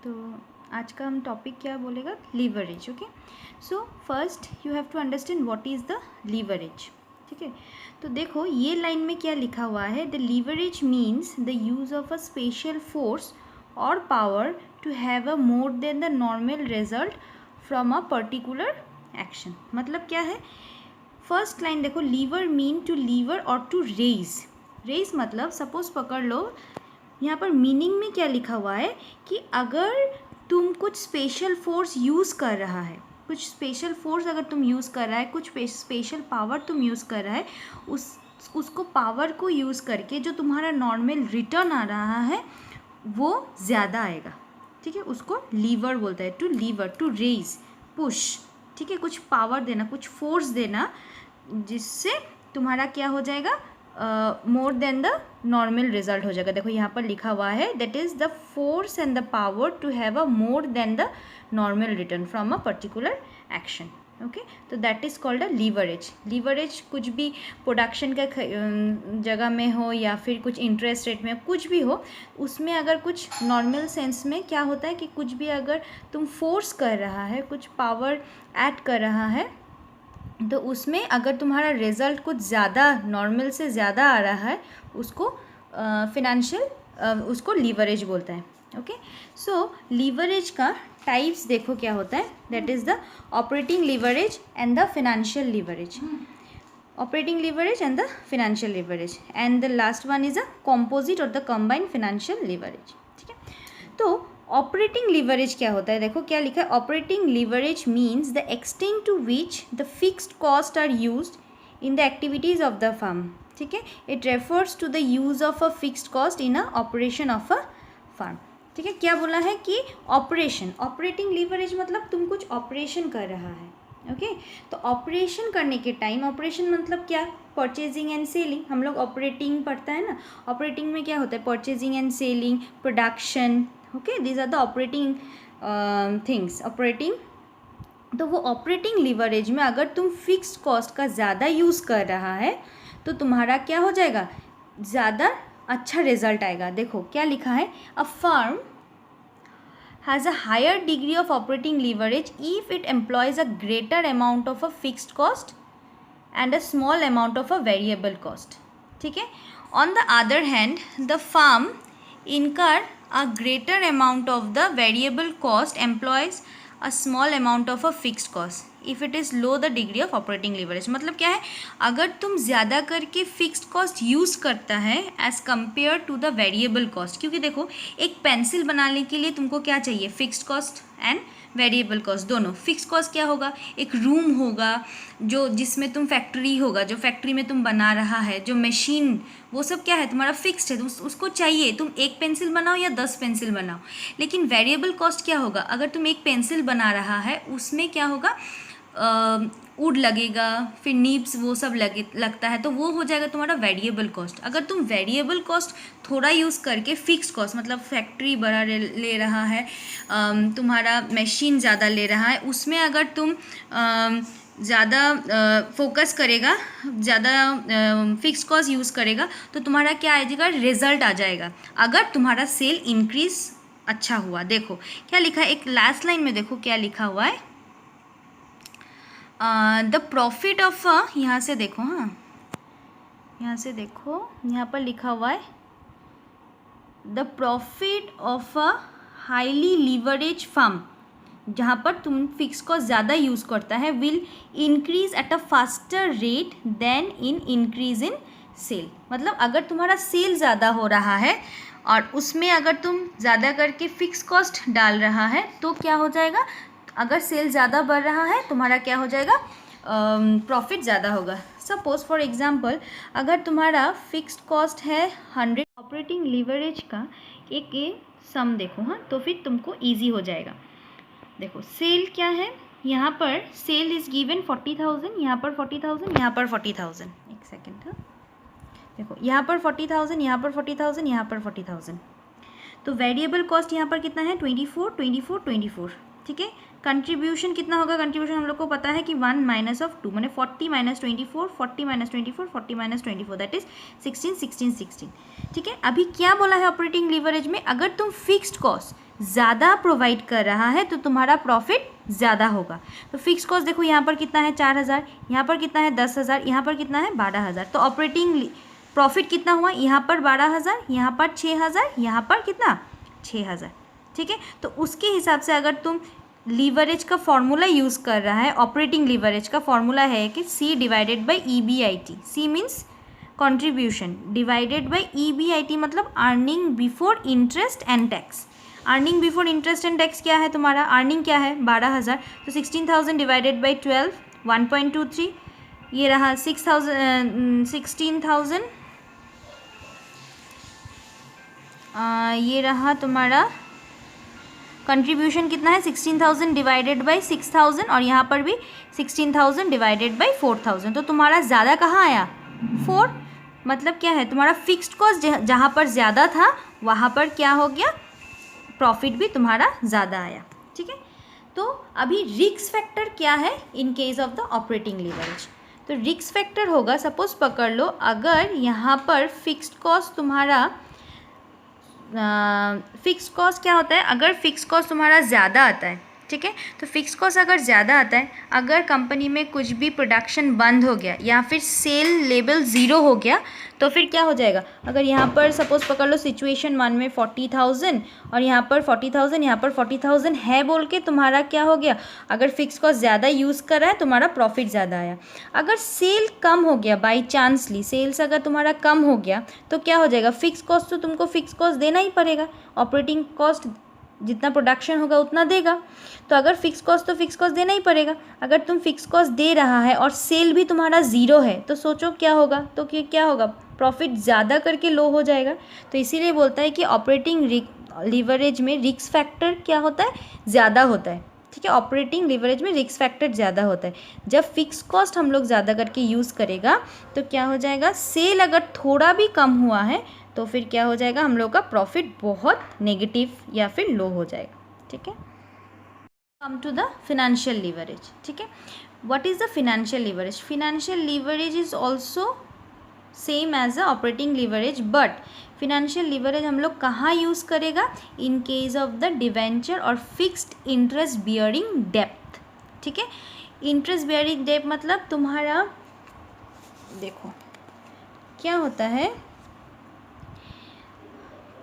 तो आज का हम टॉपिक क्या बोलेगा, leverage. Okay, so first you have to understand what is the leverage. ठीक है, तो देखो ये लाइन में क्या लिखा हुआ है, the leverage means the use of a special force और power to have a more than the normal result from a particular action. मतलब क्या है, फर्स्ट लाइन देखो, लीवर मीन टू लीवर और टू रेज. रेज मतलब suppose पकड़ लो, यहाँ पर मीनिंग में क्या लिखा हुआ है कि अगर तुम कुछ स्पेशल फोर्स यूज़ कर रहा है, कुछ स्पेशल फोर्स अगर तुम यूज़ कर रहा है, कुछ स्पेशल पावर तुम यूज़ कर रहा है, उसको पावर को यूज़ करके जो तुम्हारा नॉर्मल रिटर्न आ रहा है वो ज़्यादा आएगा. ठीक है, उसको लीवर बोलता है. To lever, to raise, push. ठीक है, कुछ पावर देना, कुछ फोर्स देना, जिससे तुम्हारा क्या हो जाएगा, more than the normal result हो जाएगा. देखो यहाँ पर लिखा हुआ है, that is the force and the power to have a more than the normal return from a particular action. Okay, तो that is called a leverage. Leverage कुछ भी प्रोडक्शन का जगह में हो या फिर कुछ इंटरेस्ट रेट में, कुछ भी हो, उसमें अगर कुछ नॉर्मल सेंस में क्या होता है कि कुछ भी अगर तुम फोर्स कर रहा है, कुछ पावर ऐड कर रहा है, तो उसमें अगर तुम्हारा रिज़ल्ट कुछ ज़्यादा नॉर्मल से ज़्यादा आ रहा है, उसको फिनेंशियल उसको लीवरेज बोलता है. ओके, सो लीवरेज का टाइप्स देखो क्या होता है, that is the operating leverage and the financial leverage. Operating leverage and the financial leverage, and the last one is a composite और द कंबाइंड फिनेंशियल लीवरेज. ठीक है, तो ऑपरेटिंग लीवरेज क्या होता है, देखो क्या लिखा है, operating leverage means the extent to which the fixed cost are used in the activities of the firm. ठीक है, it refers to the use of a fixed cost in a operation of a firm. ठीक है, क्या बोला है कि operation, operating leverage मतलब तुम कुछ ऑपरेशन कर रहा है. ओके, तो ऑपरेशन करने के टाइम, ऑपरेशन मतलब क्या, परचेजिंग एंड सेलिंग. हम लोग ऑपरेटिंग पढ़ता है ना, ऑपरेटिंग में क्या होता है, purchasing and selling, production. Okay, these are the operating things, operating. तो वो ऑपरेटिंग लीवरेज में अगर तुम फिक्स्ड कॉस्ट का ज़्यादा यूज़ कर रहा है तो तुम्हारा क्या हो जाएगा, ज़्यादा अच्छा रिजल्ट आएगा. देखो क्या लिखा है, a firm has a higher degree of operating leverage if it employs a greater amount of a fixed cost and a small amount of a variable cost. ठीक है, on the other hand the firm incur a greater amount of the variable cost, employs a small amount of a fixed cost if it is low the degree of operating leverage. मतलब क्या है, अगर तुम ज़्यादा करके fixed cost use करता है as compare to the variable cost, क्योंकि देखो एक पेंसिल बनाने के लिए तुमको क्या चाहिए, fixed cost and variable cost दोनों. फिक्स कॉस्ट क्या होगा, एक रूम होगा जो जिसमें तुम फैक्ट्री होगा, जो फैक्ट्री में तुम बना रहा है, जो मशीन, वो सब क्या है तुम्हारा फिक्स्ड है, उसको चाहिए, तुम एक पेंसिल बनाओ या 10 पेंसिल बनाओ. लेकिन वेरिएबल कॉस्ट क्या होगा, अगर तुम एक पेंसिल बना रहा है उसमें क्या होगा, वुड लगेगा, फिर नीब्स वो सब लगता है, तो वो हो जाएगा तुम्हारा वेरिएबल कॉस्ट. अगर तुम वेरिएबल कॉस्ट थोड़ा यूज़ करके फिक्स्ड कॉस्ट, मतलब फैक्ट्री बड़ा ले रहा है, तुम्हारा मशीन ज़्यादा ले रहा है, उसमें अगर तुम ज़्यादा फोकस करेगा, ज़्यादा फिक्स कॉस्ट यूज़ करेगा, तो तुम्हारा क्या आ जाएगा, रिजल्ट आ जाएगा अगर तुम्हारा सेल इंक्रीज अच्छा हुआ. देखो क्या लिखा है, एक लास्ट लाइन में देखो क्या लिखा हुआ है, द प्रॉफिट ऑफ अ, यहाँ से देखो, हाँ यहाँ से देखो, यहाँ पर लिखा हुआ है the profit of a highly leverage firm, जहाँ पर तुम फिक्स कॉस्ट ज़्यादा यूज़ करता है, will increase at a faster rate than in increase in sale. मतलब अगर तुम्हारा सेल ज़्यादा हो रहा है और उसमें अगर तुम ज़्यादा करके फिक्स कॉस्ट डाल रहा है तो क्या हो जाएगा, अगर सेल ज़्यादा बढ़ रहा है तुम्हारा क्या हो जाएगा, प्रॉफिट ज़्यादा होगा. सपोज फॉर एग्जांपल अगर तुम्हारा फिक्स्ड कॉस्ट है 100, ऑपरेटिंग लीवरेज का एक सम देखो, हाँ तो फिर तुमको इजी हो जाएगा. देखो सेल क्या है, यहाँ पर सेल इज़ गिवन 40,000, यहाँ पर 40,000, यहाँ पर 40,000. एक सेकेंड, हाँ देखो यहाँ पर 40,000, यहाँ पर 40,000, यहाँ पर 40,000. तो वेरिएबल कॉस्ट यहाँ पर कितना है, 24, 24, 24. ठीक है, कंट्रीब्यूशन कितना होगा, कंट्रीब्यूशन हम लोग को पता है कि 1 माइनस ऑफ 2, मैंने 40 minus 24, 40 minus 24, 40 minus 24, that is 16, 16, 16. ठीक है, अभी क्या बोला है ऑपरेटिंग लीवरेज में, अगर तुम फिक्स्ड कॉस्ट ज़्यादा प्रोवाइड कर रहा है तो तुम्हारा प्रॉफिट ज़्यादा होगा। तो फिक्स कॉस्ट देखो यहाँ पर कितना है 4,000, यहाँ पर कितना है 10,000, यहाँ पर कितना है 12,000। तो ऑपरेटिंग प्रॉफिट कितना हुआ, यहाँ पर 12,000, यहाँ पर 6,000, यहाँ पर कितना 6,000। ठीक है, तो उसके हिसाब से अगर तुम लीवरेज का फॉर्मूला यूज़ कर रहा है, ऑपरेटिंग लीवरेज का फॉर्मूला है कि C divided by EBIT। C means contribution divided by EBIT मतलब earning before interest and tax. Earning before interest and tax क्या है तुम्हारा, अर्निंग क्या है 12,000, तो 16,000 डिवाइडेड बाई 12 1.23, ये रहा 16,000, ये रहा तुम्हारा कंट्रीब्यूशन कितना है 16,000 डिवाइडेड बाई 6,000 और यहाँ पर भी 16,000 डिवाइडेड बाई 4,000। तो तुम्हारा ज़्यादा कहाँ आया 4, मतलब क्या है तुम्हारा फिक्स्ड कॉस्ट जहाँ पर ज़्यादा था वहाँ पर क्या हो गया, प्रॉफिट भी तुम्हारा ज़्यादा आया। ठीक है, तो अभी रिस्क फैक्टर क्या है इन case of the operating leverage. तो रिस्क फैक्टर होगा, सपोज पकड़ लो अगर यहाँ पर फिक्स्ड कॉस्ट तुम्हारा फिक्स कॉस्ट क्या होता है, अगर फिक्स कॉस्ट तुम्हारा ज़्यादा आता है, ठीक है, तो फिक्स कॉस्ट अगर ज़्यादा आता है, अगर कंपनी में कुछ भी प्रोडक्शन बंद हो गया या फिर सेल लेवल ज़ीरो हो गया तो फिर क्या हो जाएगा। अगर यहाँ पर सपोज पकड़ लो सिचुएशन 1 में 40,000 और यहाँ पर 40,000, यहाँ पर 40,000 है बोल के तुम्हारा क्या हो गया, अगर फिक्स कॉस्ट ज़्यादा यूज़ कर रहा है तुम्हारा प्रॉफिट ज़्यादा आया। अगर सेल कम हो गया बाई चांसली, सेल्स अगर तुम्हारा कम हो गया तो क्या हो जाएगा, फिक्स कॉस्ट तो तुमको फिक्स कॉस्ट देना ही पड़ेगा, ऑपरेटिंग कॉस्ट जितना प्रोडक्शन होगा उतना देगा। तो अगर फिक्स कॉस्ट तो फिक्स कॉस्ट देना ही पड़ेगा। अगर तुम फिक्स कॉस्ट दे रहा है और सेल भी तुम्हारा ज़ीरो है तो सोचो क्या होगा, तो क्या होगा, प्रॉफिट ज़्यादा करके लो हो जाएगा। तो इसीलिए बोलता है कि ऑपरेटिंग लीवरेज में रिस्क फैक्टर क्या होता है, ज़्यादा होता है। ठीक है, ऑपरेटिंग लीवरेज में रिस्क फैक्टर ज़्यादा होता है। जब फिक्स कॉस्ट हम लोग ज़्यादा करके यूज़ करेगा तो क्या हो जाएगा, सेल अगर थोड़ा भी कम हुआ है तो फिर क्या हो जाएगा, हम लोग का प्रॉफिट बहुत नेगेटिव या फिर लो हो जाएगा। ठीक है, come to the financial leverage. ठीक है, what is the financial leverage. Financial leverage is also same as a operating leverage, but financial leverage हम लोग कहाँ यूज़ करेगा, in case of the debenture और फिक्स्ड इंटरेस्ट बियरिंग डेप्थ। ठीक है, interest bearing depth मतलब तुम्हारा देखो क्या होता है,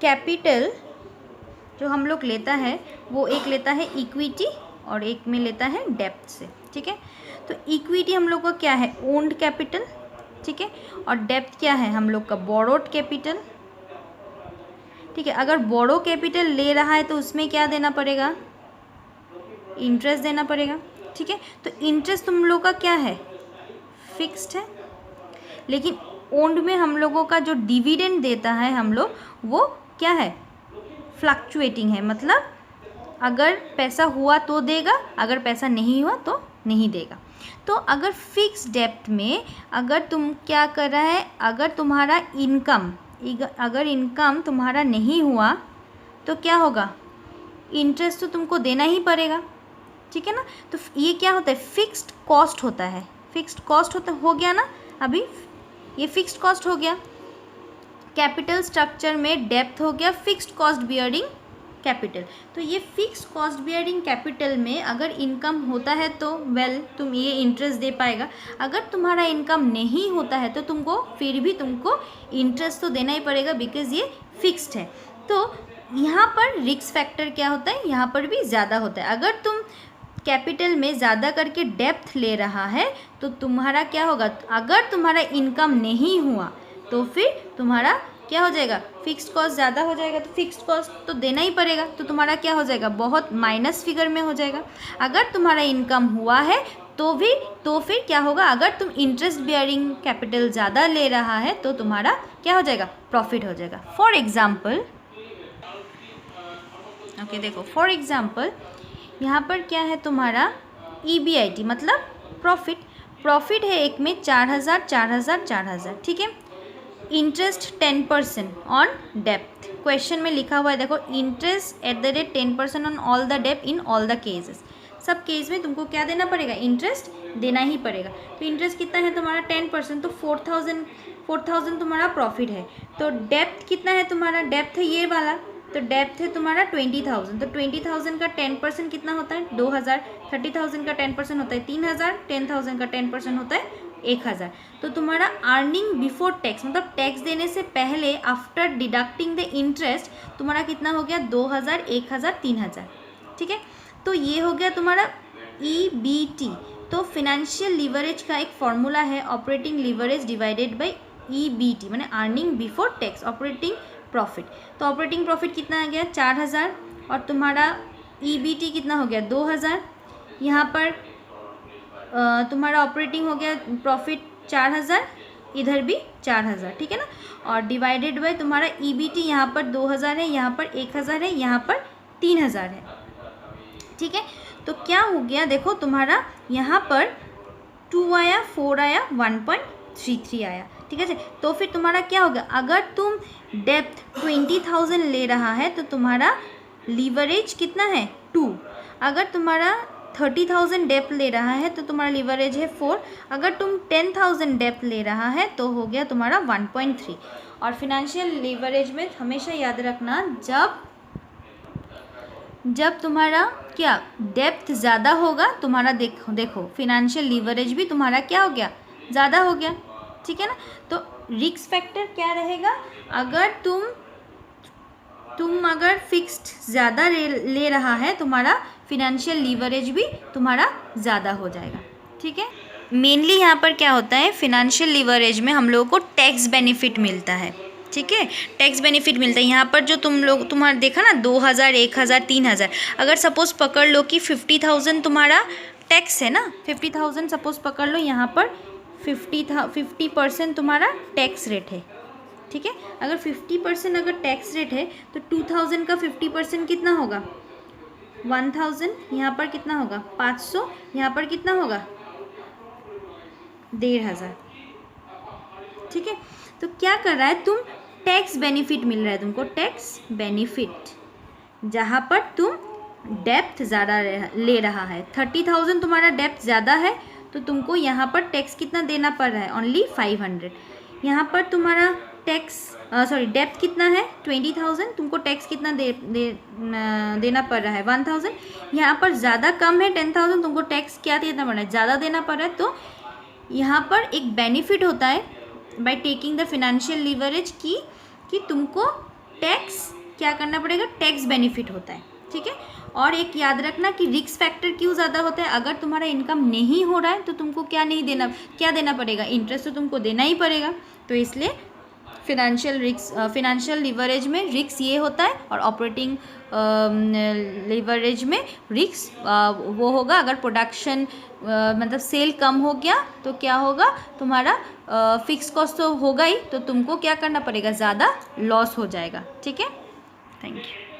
कैपिटल जो हम लोग लेता है वो एक लेता है इक्विटी और एक में लेता है डेप्थ से। ठीक है, तो इक्विटी हम लोग का क्या है, ओन्ड कैपिटल। ठीक है, और डेप्थ क्या है हम लोग का, बोरोड कैपिटल। ठीक है, अगर बोरो कैपिटल ले रहा है तो उसमें क्या देना पड़ेगा, इंटरेस्ट देना पड़ेगा। ठीक है, तो इंटरेस्ट तुम लोग का क्या है, फिक्स्ड है, लेकिन ओन्ड में हम लोगों का जो डिविडेंड देता है हम लोग वो क्या है, फ्लक्चुएटिंग है, मतलब अगर पैसा हुआ तो देगा, अगर पैसा नहीं हुआ तो नहीं देगा। तो अगर फिक्स डेप्थ में अगर तुम क्या कर रहा है, अगर तुम्हारा इनकम तुम्हारा नहीं हुआ तो क्या होगा, इंटरेस्ट तो तुमको देना ही पड़ेगा। ठीक है ना, तो ये क्या होता है, फिक्स्ड कॉस्ट होता है। फिक्स्ड कॉस्ट हो गया ना, अभी ये फिक्स्ड कॉस्ट हो गया। कैपिटल स्ट्रक्चर में डेप्थ हो गया फिक्स्ड कॉस्ट बियरिंग कैपिटल। तो ये फिक्स्ड कॉस्ट बियरिंग कैपिटल में अगर इनकम होता है तो तुम ये इंटरेस्ट दे पाएगा। अगर तुम्हारा इनकम नहीं होता है तो तुमको फिर भी तुमको इंटरेस्ट तो देना ही पड़ेगा, बिकॉज ये फिक्स्ड है। तो यहाँ पर रिस्क फैक्टर क्या होता है, यहाँ पर भी ज़्यादा होता है। अगर तुम कैपिटल में ज़्यादा करके डेप्थ ले रहा है तो तुम्हारा क्या होगा, अगर तुम्हारा इनकम नहीं हुआ तो फिर तुम्हारा क्या हो जाएगा, फिक्स्ड कॉस्ट ज़्यादा हो जाएगा। तो फिक्स्ड कॉस्ट तो देना ही पड़ेगा, तो तुम्हारा क्या हो जाएगा, बहुत माइनस फिगर में हो जाएगा। अगर तुम्हारा इनकम हुआ है तो फिर क्या होगा, अगर तुम इंटरेस्ट बियरिंग कैपिटल ज़्यादा ले रहा है तो तुम्हारा क्या हो जाएगा, प्रॉफिट हो जाएगा। फॉर एग्ज़ाम्पल ओके देखो, फॉर एग्ज़ाम्पल यहाँ पर क्या है तुम्हारा EBIT मतलब प्रॉफिट है, एक में 4,000 4,000 4,000। ठीक है, इंटरेस्ट 10% ऑन डेप्थ। क्वेश्चन में लिखा हुआ है देखो, interest at the rate 10% on all the depth in all the cases. सब केस में तुमको क्या देना पड़ेगा, इंटरेस्ट देना ही पड़ेगा। तो इंटरेस्ट कितना है तुम्हारा 10%, तो 4,000 तुम्हारा प्रॉफिट है। तो डेप्थ कितना है तुम्हारा, डेप्थ है ये वाला तो डेप्थ है तुम्हारा 20,000, तो 20,000 का 10% कितना होता है 2,000, 30,000 का 10% होता है 3,000, 10,000 का 10% होता है 1,000। तो तुम्हारा अर्निंग बिफोर टैक्स मतलब टैक्स देने से पहले आफ्टर डिडक्टिंग द इंटरेस्ट तुम्हारा कितना हो गया 2,000, 1,000, 3,000। ठीक है, तो ये हो गया तुम्हारा EBT। तो फिनेंशियल लीवरेज का एक फॉर्मूला है operating leverage divided by EBT माने earning before tax operating profit. तो ऑपरेटिंग प्रॉफिट कितना आ गया 4,000 और तुम्हारा EBT कितना हो गया 2,000। यहाँ पर तुम्हारा ऑपरेटिंग हो गया प्रॉफिट 4,000, इधर भी 4,000, ठीक है ना। और डिवाइडेड बाय तुम्हारा EBT यहाँ पर 2,000 है, यहाँ पर 1,000 है, यहाँ पर 3,000 है। ठीक है, तो क्या हो गया देखो तुम्हारा यहाँ पर 2 आया, 4 आया, 1.33 आया। ठीक है, तो फिर तुम्हारा क्या होगा अगर तुम डेप्थ 20,000 ले रहा है तो तुम्हारा लीवरेज कितना है 2। अगर तुम्हारा 30,000 डेप्थ ले रहा है तो तुम्हारा लीवरेज है 4। अगर तुम 10,000 डेप्थ ले रहा है तो हो गया तुम्हारा 1.3। और फिनेंशियल लीवरेज में हमेशा याद रखना जब तुम्हारा क्या डेप्थ ज़्यादा होगा तुम्हारा देखो फिनेंशियल लीवरेज भी तुम्हारा क्या हो गया ज़्यादा हो गया। ठीक है ना, तो रिस्क फैक्टर क्या रहेगा अगर तुम अगर फिक्स्ड ज़्यादा ले रहा है तुम्हारा फिनेंशियल लीवरेज भी तुम्हारा ज़्यादा हो जाएगा। ठीक है, मेनली यहाँ पर क्या होता है फिनेंशियल लीवरेज में हम लोगों को टैक्स बेनिफिट मिलता है। ठीक है, टैक्स बेनिफिट मिलता है। यहाँ पर जो तुम्हारा देखा ना 2,000, 1,000, 3,000, अगर सपोज़ पकड़ लो कि 50,000 तुम्हारा टैक्स है ना, 50,000 सपोज़ पकड़ लो, यहाँ पर 50% तुम्हारा टैक्स रेट है। ठीक है, अगर 50% अगर टैक्स रेट है तो 2,000 का 50% कितना होगा 1,000, यहाँ पर कितना होगा 500, यहाँ पर कितना होगा 1,500। ठीक है, तो क्या कर रहा है तुम टैक्स बेनिफिट मिल रहा है तुमको, टैक्स बेनिफिट जहाँ पर तुम डेप्थ ज़्यादा ले रहा है। 30,000 तुम्हारा डेप्थ ज़्यादा है तो तुमको यहाँ पर टैक्स कितना देना पड़ रहा है ओनली 500। यहाँ पर तुम्हारा डेप्थ कितना है 20,000, तुमको टैक्स कितना देना पड़ रहा है 1,000। यहाँ पर ज़्यादा कम है 10,000, तुमको टैक्स क्या देना पड़ रहा है ज़्यादा देना पड़ रहा है। तो यहाँ पर एक बेनिफिट होता है by taking the financial leverage कि तुमको टैक्स क्या करना पड़ेगा टैक्स बेनिफिट होता है। ठीक है, और एक याद रखना कि रिस्क फैक्टर क्यों ज़्यादा होता है अगर तुम्हारा इनकम नहीं हो रहा है तो तुमको क्या देना पड़ेगा इंटरेस्ट तो तुमको देना ही पड़ेगा। तो इसलिए फिनेंशियल लीवरेज में रिस्क ये होता है और ऑपरेटिंग लीवरेज में रिस्क वो होगा अगर प्रोडक्शन मतलब सेल कम हो गया तो क्या होगा तुम्हारा फिक्स कॉस्ट तो होगा ही, तो तुमको क्या करना पड़ेगा ज़्यादा लॉस हो जाएगा। ठीक है, थैंक यू।